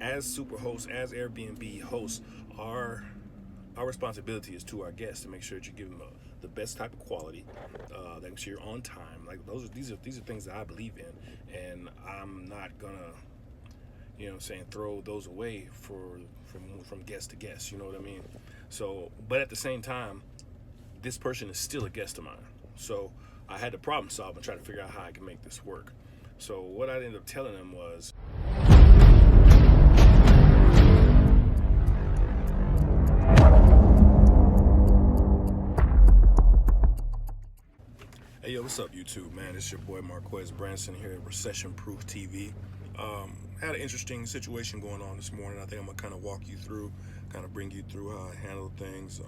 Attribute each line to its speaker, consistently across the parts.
Speaker 1: as super hosts, as Airbnb hosts, our responsibility is to our guests to make sure that you give them the best type of quality, that make sure you're on time. Like these are things that I believe in, and I'm not gonna, throw those away from guest to guest. You know what I mean? So, but at the same time, this person is still a guest of mine. So I had to problem solve and try to figure out how I can make this work. So what I ended up telling them was, hey, yo, what's up, YouTube, man? It's your boy Marquez Branson here at Recession Proof TV. Had an interesting situation going on this morning. I think I'm gonna kind of walk you through, kind of bring you through how I handled things.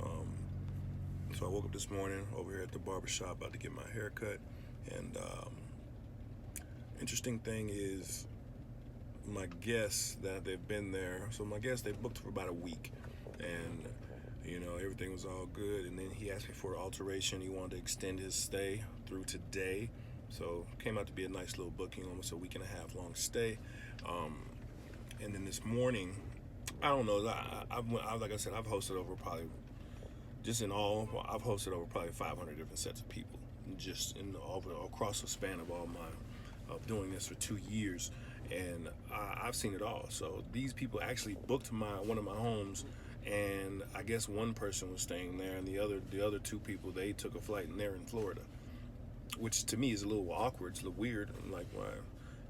Speaker 1: So I woke up this morning over here at the barbershop, about to get my hair cut, and interesting thing is my guests that they've been there. So my guests, they booked for about a week, and everything was all good. And then he asked me for an alteration. He wanted to extend his stay through today. So came out to be a nice little booking, almost a week and a half long stay. And then this morning, I don't know. Like I said, I've hosted over probably, just in all, I've hosted over probably 500 different sets of people, just across the span of of doing this for 2 years, and I've seen it all. So these people actually booked one of my homes, and I guess one person was staying there, and the other two people, they took a flight and they're in Florida, which to me is a little awkward. It's a little weird. I'm like, why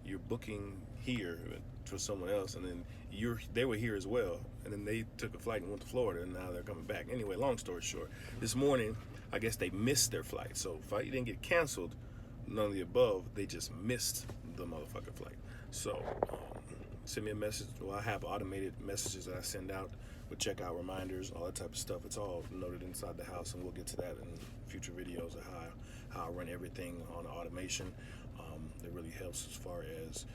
Speaker 1: you're booking here for someone else, and then they were here as well, and then they took a flight and went to Florida, and now they're coming back. Anyway, long story short, this morning I guess they missed their flight. So flight didn't get canceled, none of the above. They just missed the motherfucking flight. So send me a message. Well, I have automated messages that I send out with checkout reminders, all that type of stuff. It's all noted inside the house, and we'll get to that in future videos of how I run everything on automation. It really helps as far as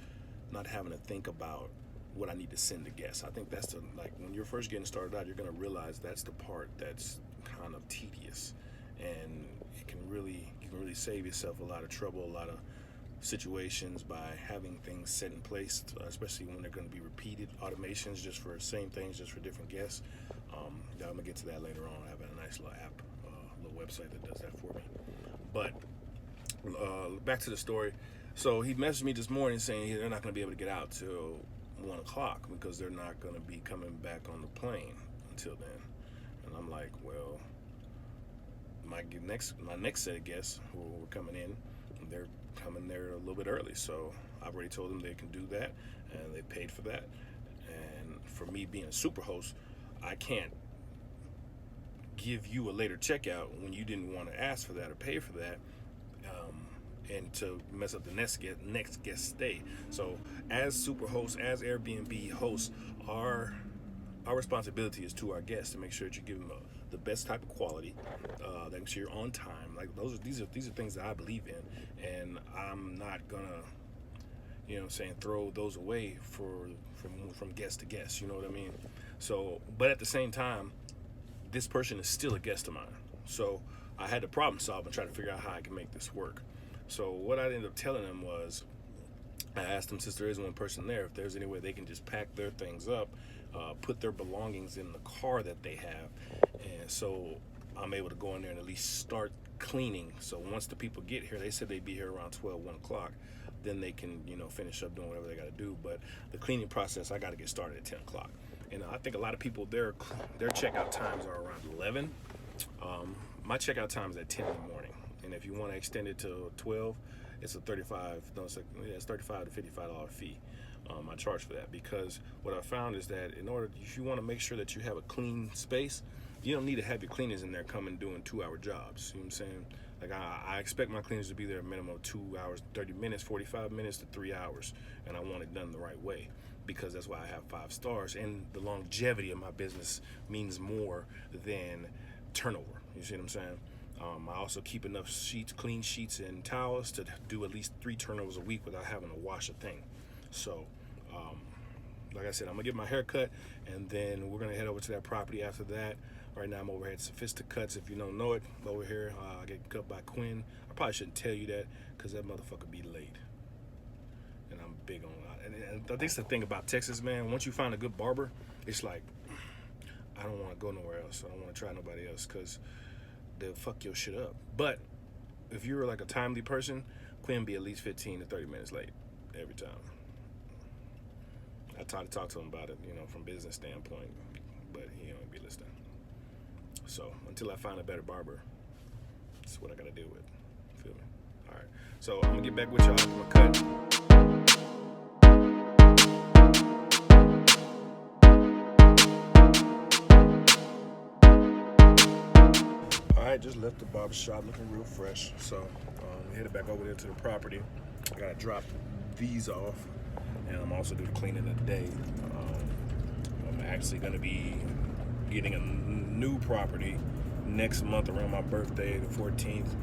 Speaker 1: not having to think about what I need to send to guests. I think that's when you're first getting started out, you're gonna realize that's the part that's kind of tedious, and you can really save yourself a lot of trouble, a lot of situations by having things set in place, especially when they're going to be repeated automations just for the same things, just for different guests. I'm gonna get to that later on. I have a nice little app, little website that does that for me. But back to the story. So he messaged me this morning saying they're not going to be able to get out till 1 o'clock because they're not going to be coming back on the plane until then. And I'm like, well, my next set of guests who were coming in, they're coming there a little bit early. So I've already told them they can do that, and they paid for that. And for me being a super host, I can't give you a later checkout when you didn't want to ask for that or pay for that, and to mess up the next guest stay. So as super hosts, as Airbnb hosts, our responsibility is to our guests to make sure that you give them the best type of quality, that make sure you're on time. Like these are things that I believe in, and I'm not gonna throw those away from guest to guest. You know what I mean? So, but at the same time, this person is still a guest of mine. So I had to problem solve and try to figure out how I can make this work. So what I ended up telling them was, I asked them, since there is one person there, if there's any way they can just pack their things up, put their belongings in the car that they have, and so I'm able to go in there and at least start cleaning. So once the people get here, they said they'd be here around 1 o'clock, then they can finish up doing whatever they got to do. But the cleaning process, I got to get started at 10 o'clock. And I think a lot of people, their checkout times are around 11. My checkout time is at 10 in the morning, and if you want to extend it to 12, it's a $35 to $55 fee. I charge for that, because what I found is that if you want to make sure that you have a clean space, you don't need to have your cleaners in there coming doing 2-hour jobs. You know what I'm saying? Like I expect my cleaners to be there a minimum of 2 hours, 30 minutes, 45 minutes to 3 hours, and I want it done the right way, because that's why I have 5 stars, and the longevity of my business means more than turnover. You see what I'm saying? I also keep enough clean sheets and towels to do at least 3 turnovers a week without having to wash a thing. So, like I said, I'm gonna get my hair cut, and then we're gonna head over to that property after that. Right now I'm over here at Sophisticuts. If you don't know it, over here I get cut by Quinn. I probably shouldn't tell you that, because that motherfucker be late. and I'm big on and I think it's the thing about Texas, man. Once you find a good barber, it's like I don't want to go nowhere else. I don't want to try nobody else because they'll fuck your shit up. But if you're like a timely person, Quinn be at least 15 to 30 minutes late every time. I try to talk to him about it, from business standpoint, but he don't be listening. So until I find a better barber, that's what I gotta deal with. Feel me? All right. So I'm gonna get back with y'all. I'm gonna cut. Alright, just left the barber shop looking real fresh. So headed back over there to the property. I gotta drop these off, and I'm also doing cleaning today. I'm actually gonna be getting a new property next month around my birthday, the 14th,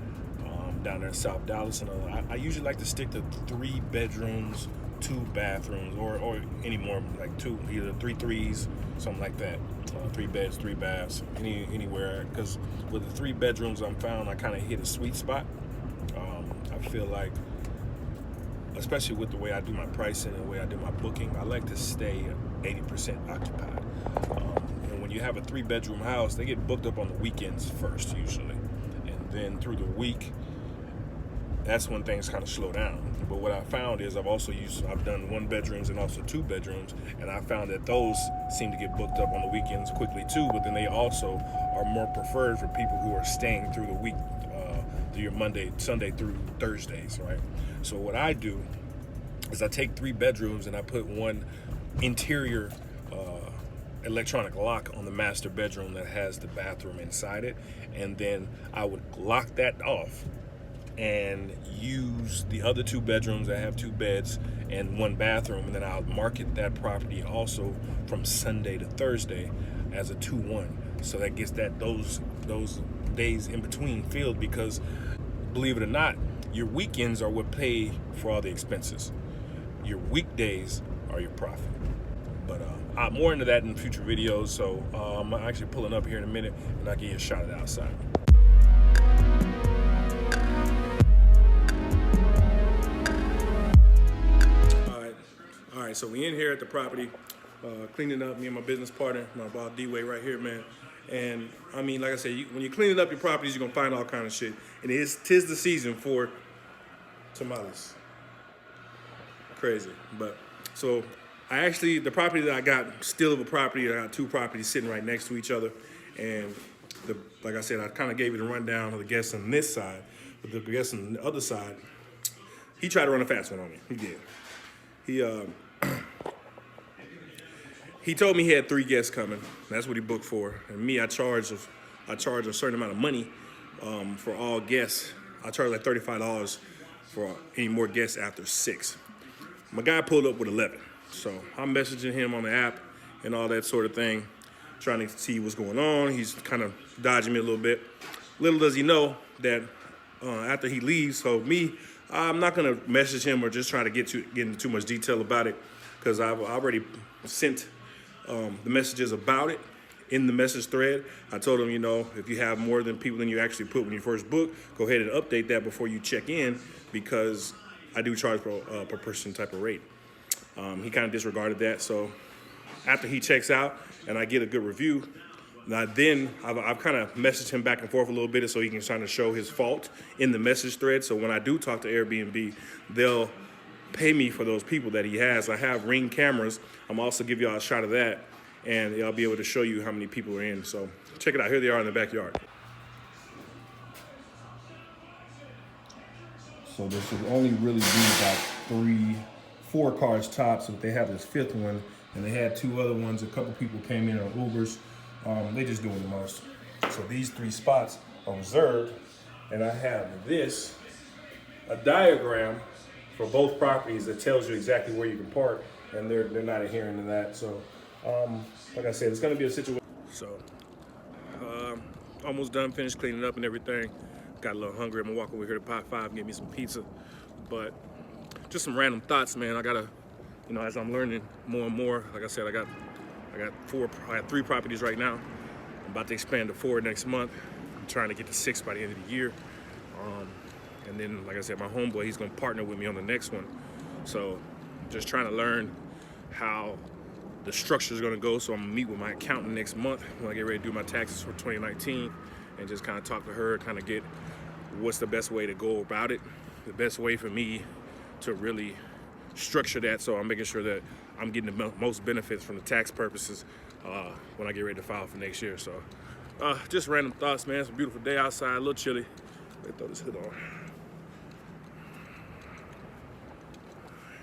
Speaker 1: down there in South Dallas. And I usually like to stick to 3 bedrooms, 2 bathrooms, or any more, like 2, either 3 threes, something like that. 3 beds, 3 baths, anywhere. Because with the 3 bedrooms, I kind of hit a sweet spot. I feel like, especially with the way I do my pricing and the way I do my booking, I like to stay 80% occupied. And when you have a 3-bedroom house, they get booked up on the weekends first, usually. And then through the week, that's when things kind of slow down. But what I found is I've done 1 bedrooms and also 2 bedrooms, and I found that those seem to get booked up on the weekends quickly too, but then they also are more preferred for people who are staying through the week, through your Sunday through Thursdays, right? So what I do is I take 3 bedrooms and I put 1 interior electronic lock on the master bedroom that has the bathroom inside it, and then I would lock that off and use the other 2 bedrooms that have 2 beds and 1 bathroom, and then I'll market that property also from Sunday to Thursday as a 2-1. So that gets those days in between filled, because believe it or not, your weekends are what pay for all the expenses. Your weekdays are your profit. But I'm more into that in future videos, so I'm actually pulling up here in a minute, and I'll give you a shot of the outside. All right, so we in here at the property, cleaning up, me and my business partner, my boss D-Way right here, man. And I mean, like I said, when you're cleaning up your properties, you're gonna find all kind of shit. And tis the season for tamales. Crazy. But so the property that I got, still of a property, I got 2 properties sitting right next to each other. And like I said, I kind of gave you the rundown of the guests on this side, but the guest on the other side, he tried to run a fast one on me. He did. He told me he had 3 guests coming. That's what he booked for. And me, I charge a certain amount of money for all guests. I charge like $35 for any more guests after 6. My guy pulled up with 11. So I'm messaging him on the app and all that sort of thing, trying to see what's going on. He's kind of dodging me a little bit. Little does he know that after he leaves, so I'm not gonna message him or just try to get into too much detail about it, because I've already sent the messages about it in the message thread. I told him, if you have more than people than you actually put when you first book, go ahead and update that before you check in, because I do charge per person type of rate. He kind of disregarded that. So after he checks out and I get a good review, then I've kind of messaged him back and forth a little bit so he can try to show his fault in the message thread. So when I do talk to Airbnb, they'll pay me for those people that he has. I have Ring cameras. I'm also give y'all a shot of that, and I'll be able to show you how many people are in. So check it out. Here they are in the backyard. So there should only really be about 4 cars tops, but they have this 5th one, and they had 2 other ones. A couple people came in on Ubers. They just doing the most. So these 3 spots are reserved, and I have a diagram for both properties that tells you exactly where you can park, and they're not adhering to that. So, like I said, it's gonna be a situation. So, almost done, finished cleaning up and everything. Got a little hungry. I'm gonna walk over here to Pot 5 and get me some pizza. But just some random thoughts, man. I gotta, as I'm learning more and more, like I said, I got 3 properties right now. I'm about to expand to 4 next month. I'm trying to get to 6 by the end of the year. And then, like I said, my homeboy, he's gonna partner with me on the next one. So
Speaker 2: just trying to learn how the structure is going to go. So I'm gonna meet with my accountant next month when I get ready to do my taxes for 2019, and just kind of talk to her, kind of get what's the best way to go about it, the best way for me to really structure that, so I'm making sure that I'm getting the most benefits from the tax purposes when I get ready to file for next year. So just random thoughts, man. It's a beautiful day outside, a little chilly. Let me throw this hood on.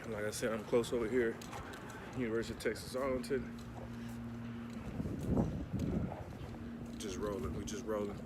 Speaker 2: And like I said, I'm close over here, University of Texas Arlington. Just rolling, we just rolling.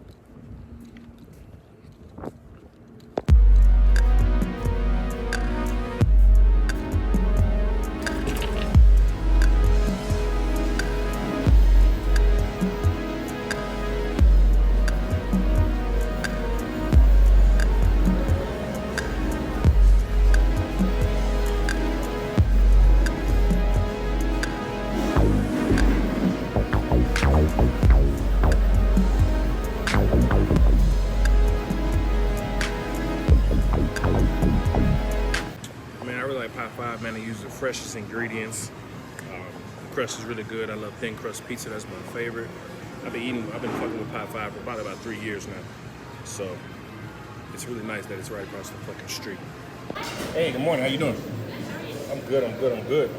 Speaker 2: Pie 5, man, I use the freshest ingredients. The crust is really good. I love thin crust pizza. That's my favorite. I've been fucking with Pie 5 for probably about 3 years now. So it's really nice that it's right across the fucking street. Hey, good morning. How you doing? I'm good.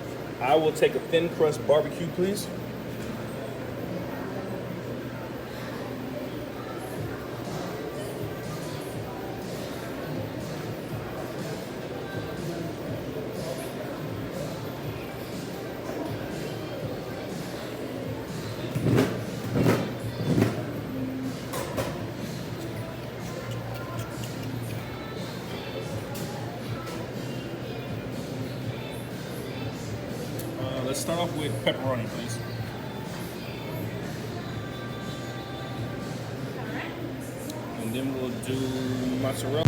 Speaker 2: I will take a thin crust barbecue, please. Let's start off with pepperoni, please. And then we'll do mozzarella.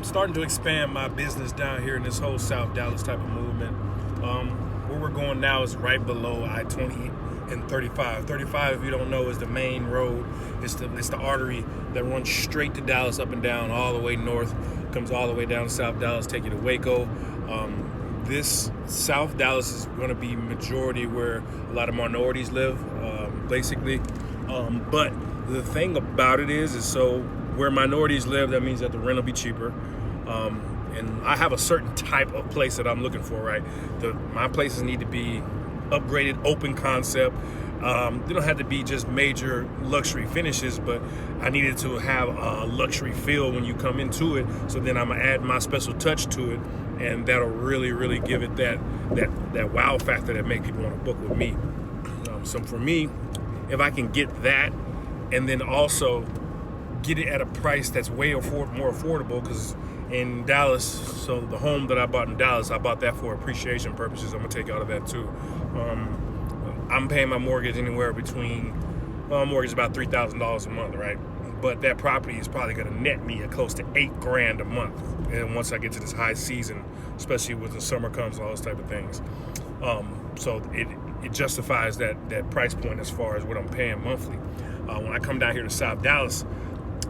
Speaker 2: Starting to expand my business down here in this whole South Dallas type of movement. Where we're going now is right below I-20 and 35. 35, if you don't know, is the main road. It's the artery that runs straight to Dallas, up and down, all the way north, comes all the way down to South Dallas, take you to Waco. This South Dallas is going to be majority where a lot of minorities live, basically. But the thing about it is so where minorities live, that means that the rent will be cheaper. And I have a certain type of place that I'm looking for, right? My places need to be upgraded, open concept. They don't have to be just major luxury finishes, but I needed to have a luxury feel when you come into it. So then I'm gonna add my special touch to it, and that'll really, really give it that wow factor that make people want to book with me. So for me, if I can get that, and then also get it at a price that's way more affordable, because in Dallas, so the home that I bought in Dallas, I bought that for appreciation purposes. I'm gonna take out of that too. I'm paying my mortgage anywhere between, mortgage is about $3,000 a month, right? But that property is probably gonna net me close to $8,000 a month. And once I get to this high season, especially when the summer comes and all those type of things. So it justifies that price point as far as what I'm paying monthly. When I come down here to South Dallas,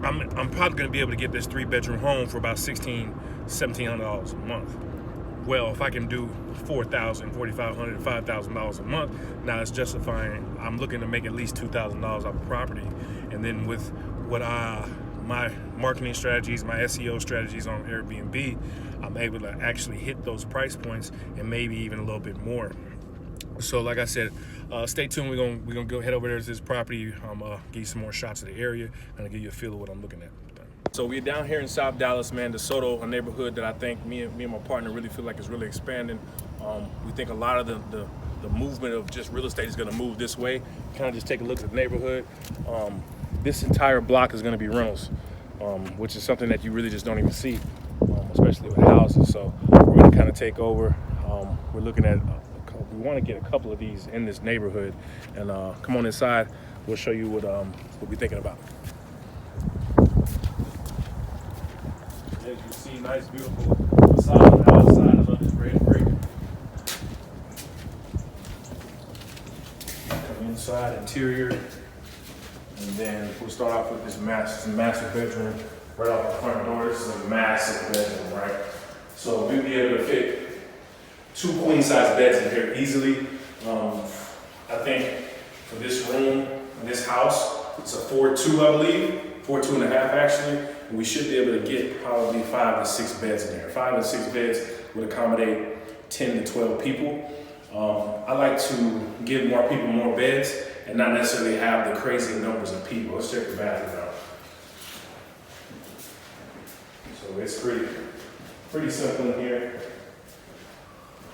Speaker 2: I'm probably going to be able to get this 3-bedroom home for about $1,700 a month. Well, if I can do $4,000, $4,500, $5,000 a month, now it's justifying. I'm looking to make at least $2,000 off of property, and then with what my marketing strategies, my SEO strategies on Airbnb, I'm able to actually hit those price points and maybe even a little bit more. So like I said, stay tuned. We're gonna go head over there to this property. Give you some more shots of the area, and I'll give you a feel of what I'm looking at. So we're down here in South Dallas, man, DeSoto, a neighborhood that I think me and my partner really feel like is really expanding. We think a lot of the movement of just real estate is going to move this way. Kind of just take a look at the neighborhood. This entire block is going to be rentals, which is something that you really just don't even see, especially with houses. So we're going to kind of take over. We're looking at, we want to get a couple of these in this neighborhood. And come on inside, we'll show you what we're thinking about. As you see, nice, beautiful facade on the outside. I love this red brick. Come inside, interior, and then we'll start off with this master bedroom right off the front door. This is a massive bedroom, right? So we'll be able to fit 2 queen-size beds in here easily. I think for this room in this house, it's a 4.2, I believe, 4.2.5 actually. And we should be able to get probably 5 to 6 beds in there. 5 to 6 beds would accommodate 10 to 12 people. I like to give more people more beds and not necessarily have the crazy numbers of people. Let's check the bathroom out. So it's pretty simple in here.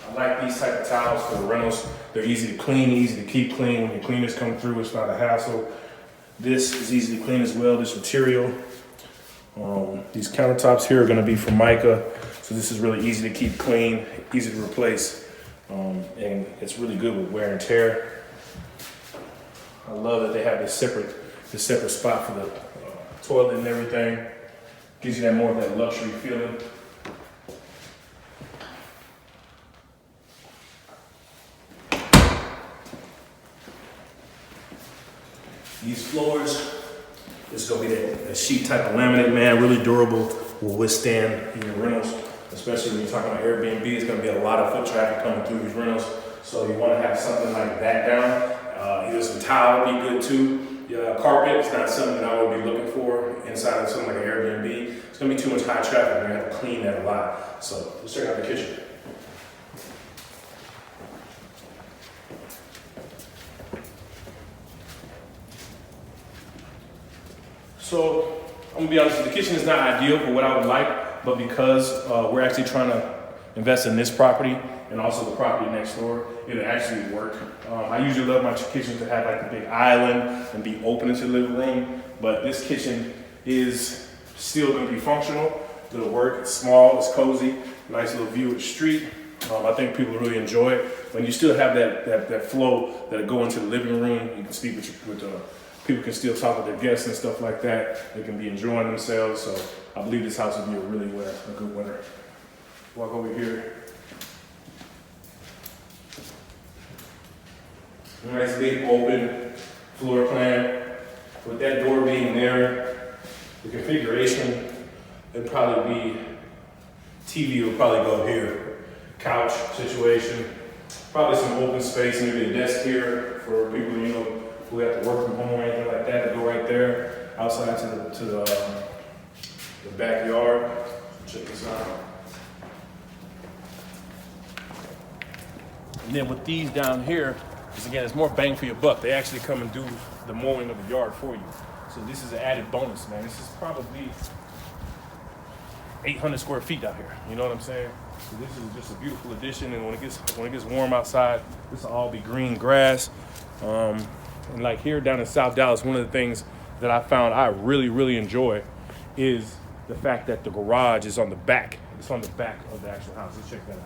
Speaker 2: I like these type of towels for the rentals. They're easy to clean, easy to keep clean. When your cleaners come through, it's not a hassle. This is easy to clean as well, this material. These countertops here are gonna be from mica. So this is really easy to keep clean, easy to replace. And it's really good with wear and tear. I love that they have this separate spot for the toilet and everything. Gives you that more of that luxury feeling. These floors, it's gonna be a sheet type of laminate, man, really durable, will withstand your rentals, especially when you're talking about Airbnb. It's gonna be a lot of foot traffic coming through these rentals, so you wanna have something like that down. Either some tile would be good too. Carpet is not something that I would be looking for inside of something like an Airbnb. It's gonna be too much high traffic, you're gonna have to clean that a lot. So let's check out the kitchen. So I'm gonna be honest, the kitchen is not ideal for what I would like, but because we're actually trying to invest in this property and also the property next door, it'll actually work. I usually love my kitchen to have like a big island and be open into the living room, but this kitchen is still gonna be functional. It'll work, it's small, it's cozy, nice little view of the street. I think people really enjoy it. When you still have that flow that'll go into the living room, you can speak with people can still talk with their guests and stuff like that. They can be enjoying themselves. So I believe this house will be a good winner. Walk over here. Nice big open floor plan. With that door being there, the configuration, it'd probably be, TV will probably go here. Couch situation. Probably some open space, maybe a desk here for people, who have to work from home or anything like that, to go right there outside to the backyard. Check this out. And then with these down here, is again, it's more bang for your buck. They actually come and do the mowing of the yard for you. So this is an added bonus, man. This is probably 800 square feet out here. You know what I'm saying? So this is just a beautiful addition. And when it gets warm outside, this will all be green grass. And like here down in South Dallas, one of the things that I found I really, really enjoy is the fact that the garage is on the back. It's on the back of the actual house. Let's check that out.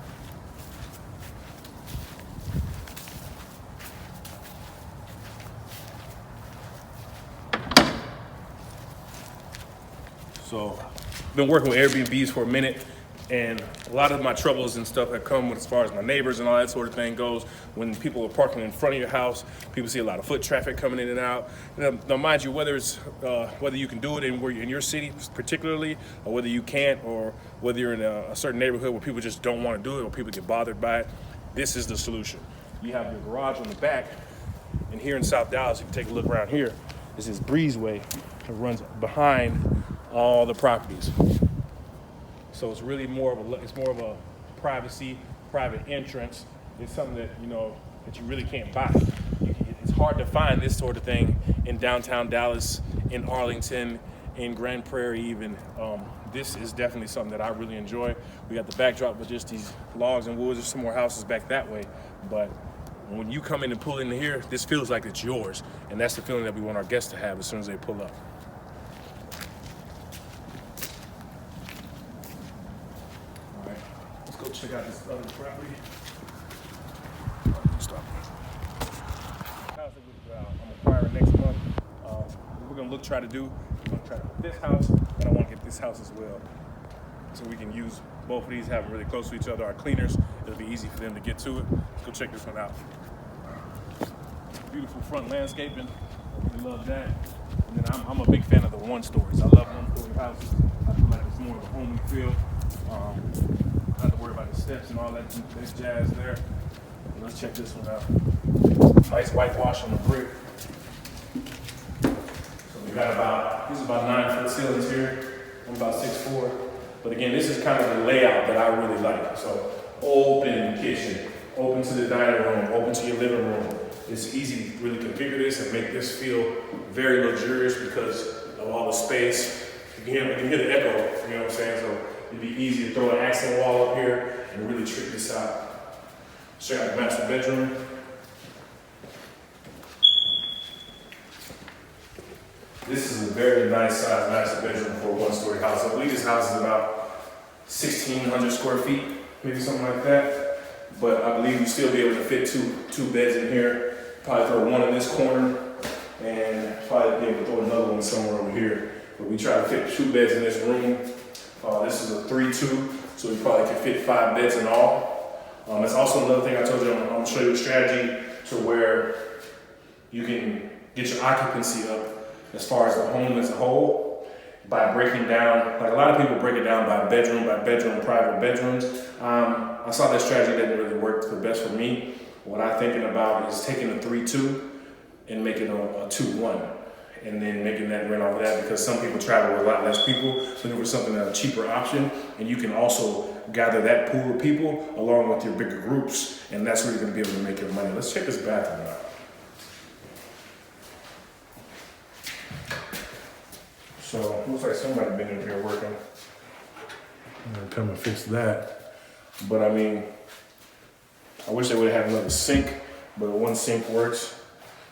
Speaker 2: So I've been working with Airbnbs for a minute, and a lot of my troubles and stuff that come with as far as my neighbors and all that sort of thing goes, when people are parking in front of your house, people see a lot of foot traffic coming in and out. Now mind you, whether you can do it in your city particularly, or whether you can't, or whether you're in a certain neighborhood where people just don't want to do it or people get bothered by it, this is the solution. You have your garage on the back, and here in South Dallas, you can take a look around here. This is breezeway that runs behind all the properties. So it's really more of a private entrance. It's something that that you really can't buy. It's hard to find this sort of thing in downtown Dallas, in Arlington, in Grand Prairie even. This is definitely something that I really enjoy. We got the backdrop with just these logs and woods. There's some more houses back that way, but when you come in and pull into here, this feels like it's yours, and that's the feeling that we want our guests to have as soon as they pull up. All right, let's go check out this other property. Stop. House that I'm acquiring next month. We're gonna try to put this house, and I want to get this house as well, so we can use both of these, have them really close to each other. Our cleaners, it'll be easy for them to get to it. Let's go check this one out. Beautiful front landscaping. I really love that. And then I'm a big fan of the one-stories. I love one-story houses. I feel like it's more of a homey feel. Not have to worry about the steps and all that jazz there. Let's check this one out. Nice whitewash on the brick. So we got this is about 9-foot ceilings here. I'm about 6'4". But again, this is kind of the layout that I really like. So open kitchen, open to the dining room, open to your living room. It's easy to really configure this and make this feel very luxurious because of all the space. You can hear the echo, you know what I'm saying? So it'd be easy to throw an accent wall up here and really trick this out. Check out the master bedroom. This is a very nice size master bedroom for a one-story house. I believe this house is about 1,600 square feet, maybe something like that. But I believe you still be able to fit two beds in here. Probably throw one in this corner and probably be able to throw another one somewhere over here. But we try to fit 2 beds in this room. This is a 3-2, so we probably can fit 5 beds in all. That's also another thing I told you. I'm gonna show you a strategy to where you can get your occupancy up as far as the home as a whole by breaking down, like a lot of people break it down by bedroom, private bedrooms. I saw that strategy didn't really work the best for me. What I'm thinking about is taking a 3-2 and making a 2-1, and then making that rent off of that, because some people travel with a lot less people, looking for something that's a cheaper option, and you can also gather that pool of people along with your bigger groups, and that's where you're gonna be able to make your money. Let's check this bathroom out. So, looks like somebody been in here working. I'm gonna come and fix that. But I mean, I wish they would have had another sink, but one sink works.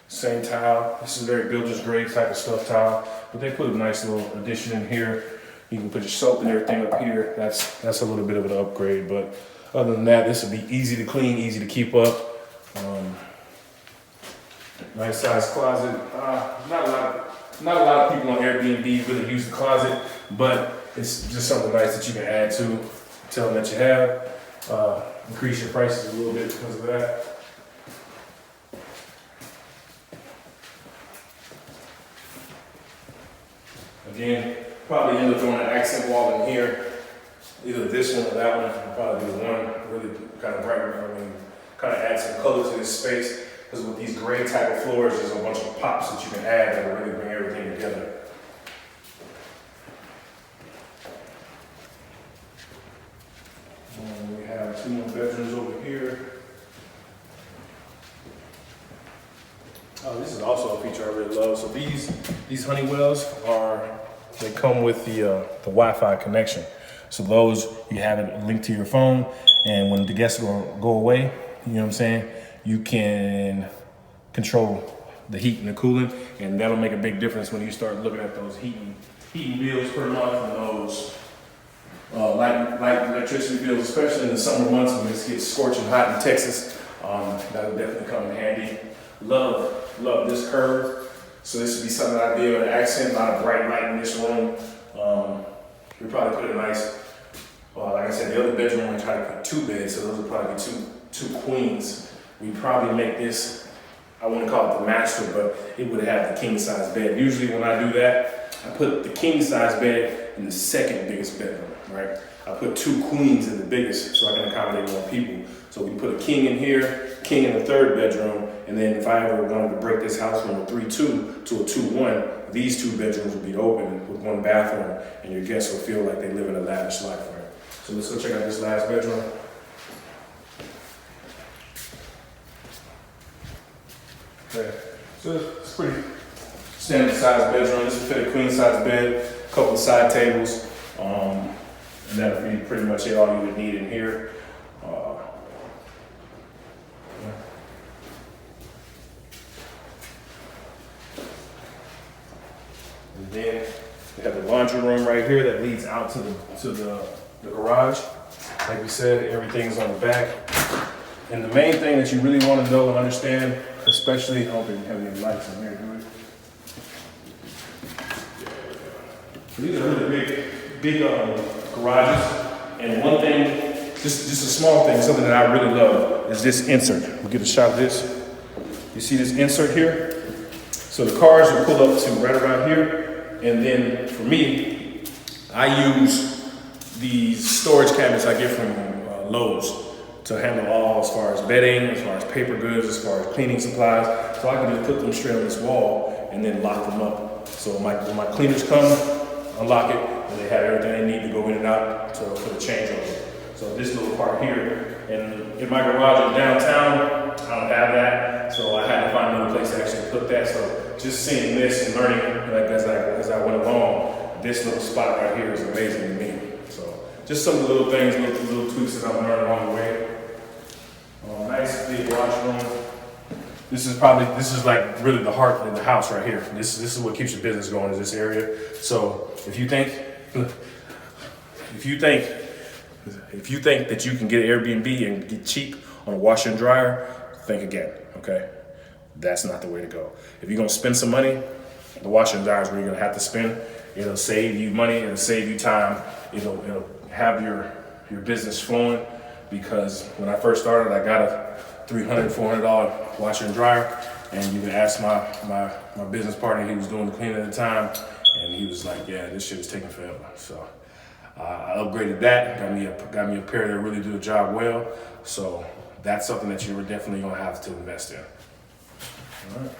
Speaker 2: Same tile. This is very builder's grade type of stuff tile, but they put a nice little addition in here. You can put your soap and everything up here. That's a little bit of an upgrade, but other than that, this would be easy to clean, easy to keep up. Nice size closet. Not a lot of people on Airbnb really use the closet, but it's just something nice that you can add to. Tell them that you have. Increase your prices a little bit because of that. Again, probably end up throwing an accent wall in here. Either this one or that one. I'll probably do the one really kind of brighter. Kind of add some color to this space. Because with these gray type of floors, there's a bunch of pops that you can add that will really bring everything together. And we have 2 more bedrooms over here. Oh, this is also a feature I really love. So these Honeywells they come with the Wi-Fi connection. So those, you have it linked to your phone, and when the guests go away, you know what I'm saying, you can control the heat and the cooling, and that'll make a big difference when you start looking at those heating bills per month and those light electricity bills, especially in the summer months when it gets scorching hot in Texas. That'll definitely come in handy. Love this curve. So this would be something I'd be able to accent. A lot of bright light in this room. We probably put a nice, like I said, the other bedroom we try to put 2 beds, so those would probably be two queens. We'd probably make this, I wouldn't call it the master, but it would have the king size bed. Usually when I do that, I put the king size bed in the second biggest bedroom, right? I put 2 queens in the biggest so I can accommodate more people. So we put a king in here, king in the 3rd bedroom, and then if I ever wanted to break this house from a 3-2 to a 2-1, these 2 bedrooms would be open with 1 bathroom, and your guests will feel like they live in a lavish life, right? So let's go check out this last bedroom. Okay, so it's pretty standard size bedroom. This would fit a queen size bed. couple of side tables, and that'll be pretty much all you would need in here. And then we have the laundry room right here that leads out to the garage. Like we said, everything's on the back. And the main thing that you really want to know and understand, especially, I don't think we have any lights in here, do we? These are really big garages. And one thing, just a small thing, something that I really love is this insert. We'll get a shot of this. You see this insert here? So the cars will pull up to right around here. And then for me, I use these storage cabinets I get from Lowe's to handle all as far as bedding, as far as paper goods, as far as cleaning supplies. So I can just put them straight on this wall and then lock them up. So when my cleaners come, unlock it, and they have everything they need to go in and out for the changeover. So this little part here, and in my garage in downtown, I don't have that. So I had to find another place to actually put that. So just seeing this and learning like as I went along, this little spot right here is amazing to me. So just some little things, little tweaks that I've learned along the way. Nice big washroom. This is like really the heart of the house right here. This is what keeps your business going, is this area. So if you think that you can get Airbnb and get cheap on a washer and dryer, think again, okay? That's not the way to go. If you're gonna spend some money, the washer and dryer is where you're gonna have to spend. It'll save you money, it'll save you time, it'll have your business flowing. Because when I first started, I got a $300, $400 washer and dryer, and you can ask my business partner, he was doing the cleaning at the time, and he was like, yeah, this shit is taking forever. So I upgraded that, got me a pair that really do the job well. So that's something that you're definitely gonna have to invest in. All right.